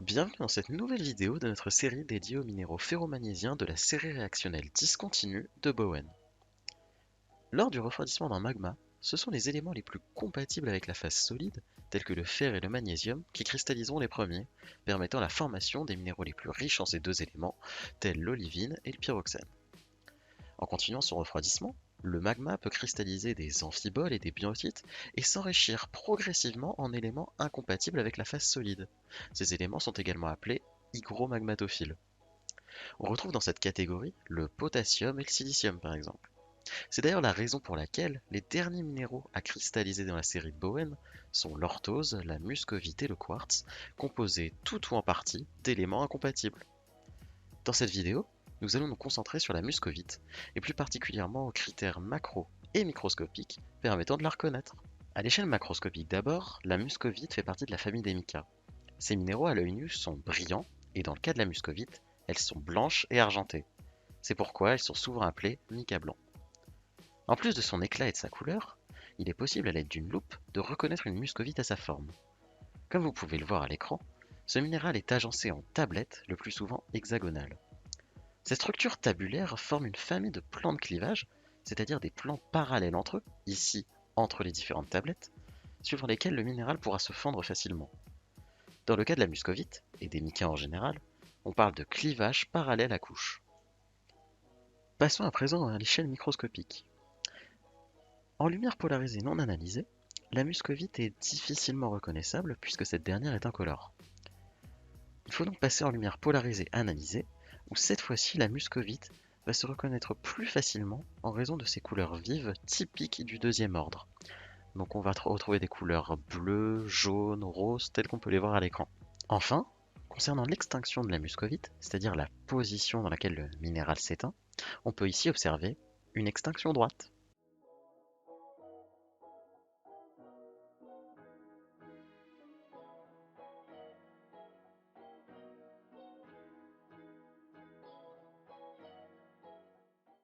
Bienvenue dans cette nouvelle vidéo de notre série dédiée aux minéraux ferromagnésiens de la série réactionnelle discontinue de Bowen. Lors du refroidissement d'un magma, ce sont les éléments les plus compatibles avec la phase solide, tels que le fer et le magnésium, qui cristalliseront les premiers, permettant la formation des minéraux les plus riches en ces deux éléments, tels l'olivine et le pyroxène. En continuant son refroidissement, le magma peut cristalliser des amphiboles et des biotites et s'enrichir progressivement en éléments incompatibles avec la phase solide. Ces éléments sont également appelés hygromagmatophiles. On retrouve dans cette catégorie le potassium et le silicium par exemple. C'est d'ailleurs la raison pour laquelle les derniers minéraux à cristalliser dans la série de Bowen sont l'orthose, la muscovite et le quartz, composés tout ou en partie d'éléments incompatibles. Dans cette vidéo, nous allons nous concentrer sur la muscovite, et plus particulièrement aux critères macro et microscopiques permettant de la reconnaître. À l'échelle macroscopique d'abord, la muscovite fait partie de la famille des micas. Ces minéraux à l'œil nu sont brillants, et dans le cas de la muscovite, elles sont blanches et argentées. C'est pourquoi elles sont souvent appelées mica blancs. En plus de son éclat et de sa couleur, il est possible à l'aide d'une loupe de reconnaître une muscovite à sa forme. Comme vous pouvez le voir à l'écran, ce minéral est agencé en tablettes, le plus souvent hexagonales. Ces structures tabulaires forment une famille de plans de clivage, c'est-à-dire des plans parallèles entre eux, ici entre les différentes tablettes, suivant lesquels le minéral pourra se fendre facilement. Dans le cas de la muscovite, et des micas en général, on parle de clivage parallèle à couche. Passons à présent à l'échelle microscopique. En lumière polarisée non analysée, la muscovite est difficilement reconnaissable puisque cette dernière est incolore. Il faut donc passer en lumière polarisée analysée, où cette fois-ci la muscovite va se reconnaître plus facilement en raison de ses couleurs vives typiques du deuxième ordre. Donc on va retrouver des couleurs bleues, jaunes, roses, telles qu'on peut les voir à l'écran. Enfin, concernant l'extinction de la muscovite, c'est-à-dire la position dans laquelle le minéral s'éteint, on peut ici observer une extinction droite.